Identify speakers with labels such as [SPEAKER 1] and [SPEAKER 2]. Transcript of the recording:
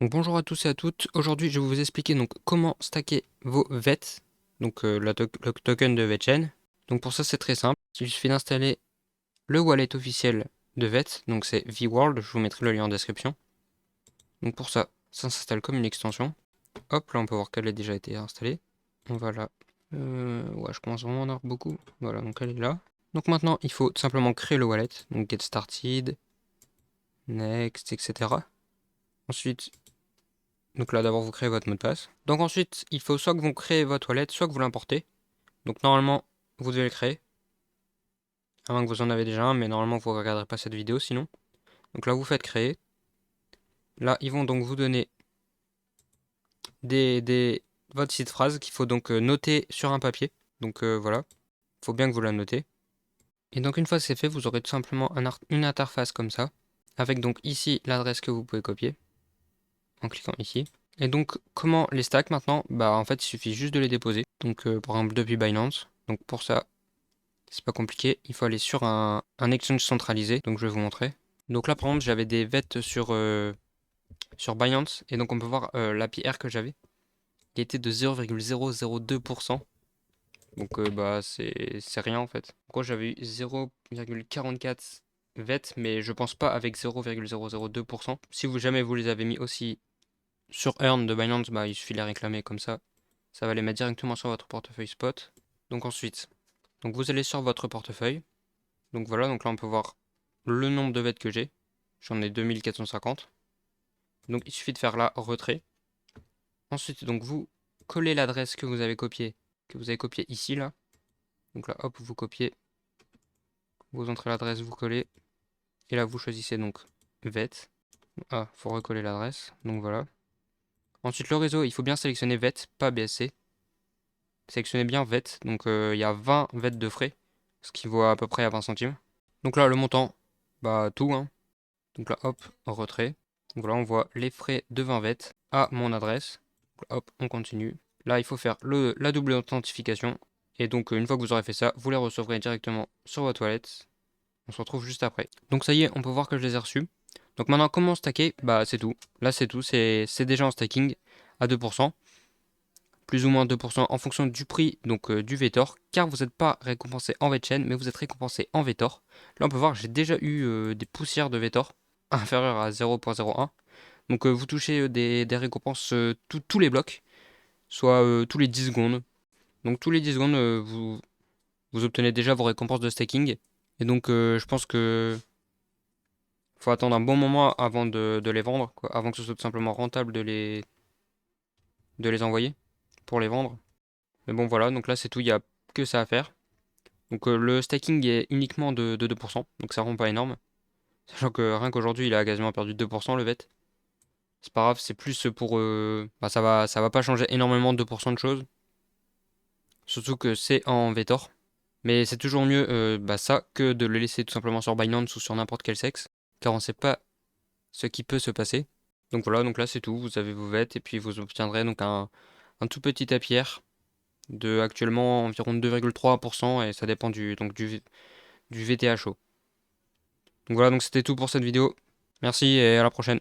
[SPEAKER 1] Donc bonjour à tous et à toutes. Aujourd'hui, je vais vous expliquer donc comment stacker vos VET, donc le token de VETChain. Donc pour ça, c'est très simple. Il suffit d'installer le wallet officiel de VET, donc c'est VWorld. Je vous mettrai le lien en description. Donc pour ça, ça s'installe comme une extension. Hop, là on peut voir qu'elle a déjà été installée. On va là. Ouais, je commence vraiment à en avoir beaucoup. Voilà, donc elle est là. Donc maintenant, il faut tout simplement créer le wallet. Donc get started, next, etc. Ensuite, donc là, d'abord, vous créez votre mot de passe. Donc ensuite, il faut soit que vous créez votre wallet, soit que vous l'importez. Donc normalement, vous devez le créer. À moins que vous en avez déjà un, mais normalement, vous ne regarderez pas cette vidéo sinon. Donc là, vous faites créer. Là, ils vont donc vous donner votre site phrase qu'il faut donc noter sur un papier. Donc voilà, il faut bien que vous la notez. Et donc une fois que c'est fait, vous aurez tout simplement une interface comme ça. Avec donc ici l'adresse que vous pouvez copier en cliquant ici. Et donc, comment les stack maintenant? Bah, en fait, il suffit juste de les déposer. Donc, par exemple, depuis Binance. Donc, pour ça, c'est pas compliqué. Il faut aller sur un exchange centralisé. Donc, je vais vous montrer. Donc là, par exemple, j'avais des VET sur Binance. Et donc, on peut voir l'API R que j'avais. Il était de 0,002%. Donc, bah, c'est rien en fait. Pourquoi j'avais eu 0,44 VET, mais je pense pas avec 0,002%. Si vous jamais vous les avez mis aussi sur Earn de Binance, bah, il suffit de les réclamer comme ça va les mettre directement sur votre portefeuille spot. Donc ensuite, donc vous allez sur votre portefeuille. Donc voilà, donc là on peut voir le nombre de VET que j'ai. J'en ai 2450. Donc il suffit de faire là retrait. Ensuite, donc vous collez l'adresse que vous avez copiée ici là. Donc là, hop, vous copiez, vous entrez l'adresse, vous collez. Et là, vous choisissez donc VET. Ah, faut recoller l'adresse. Donc voilà. Ensuite, le réseau, il faut bien sélectionner VET, pas BSC. Sélectionnez bien VET. Donc il y a 20 VET de frais, ce qui vaut à peu près à 20 centimes. Donc là, le montant, bah tout, hein. Donc là, hop, retrait. Donc voilà, on voit les frais de 20 VET à mon adresse. Donc là, hop, on continue. Là, il faut faire la double authentification. Et donc, une fois que vous aurez fait ça, vous les recevrez directement sur votre wallet. On se retrouve juste après. Donc ça y est, on peut voir que je les ai reçus. Donc maintenant, comment stacker? Bah c'est tout. Là, c'est tout. C'est déjà en staking à 2%. Plus ou moins 2% en fonction du prix donc du Vetor, car vous n'êtes pas récompensé en VeChain, mais vous êtes récompensé en Vetor. Là, on peut voir, j'ai déjà eu des poussières de Vetor inférieures à 0,01. Donc, vous touchez des récompenses tous les blocs, soit tous les 10 secondes. Donc, tous les 10 secondes, vous obtenez déjà vos récompenses de staking. Et donc, je pense que faut attendre un bon moment avant de les vendre, quoi, avant que ce soit tout simplement rentable de les envoyer pour les vendre. Mais bon, voilà, donc là, c'est tout, il n'y a que ça à faire. Donc le staking est uniquement de 2%, donc ça rend pas énorme. Sachant que rien qu'aujourd'hui, il a quasiment perdu 2% le VET. C'est pas grave, c'est plus pour... bah, ça va pas changer énormément de 2% de choses. Surtout que c'est en Vetor. Mais c'est toujours mieux bah, ça que de le laisser tout simplement sur Binance ou sur n'importe quel sexe. Car on sait pas ce qui peut se passer. Donc voilà, donc là c'est tout. Vous avez vos VET et puis vous obtiendrez donc un tout petit APR de actuellement environ 2,3% et ça dépend du VTHO. Donc voilà, donc c'était tout pour cette vidéo. Merci et à la prochaine.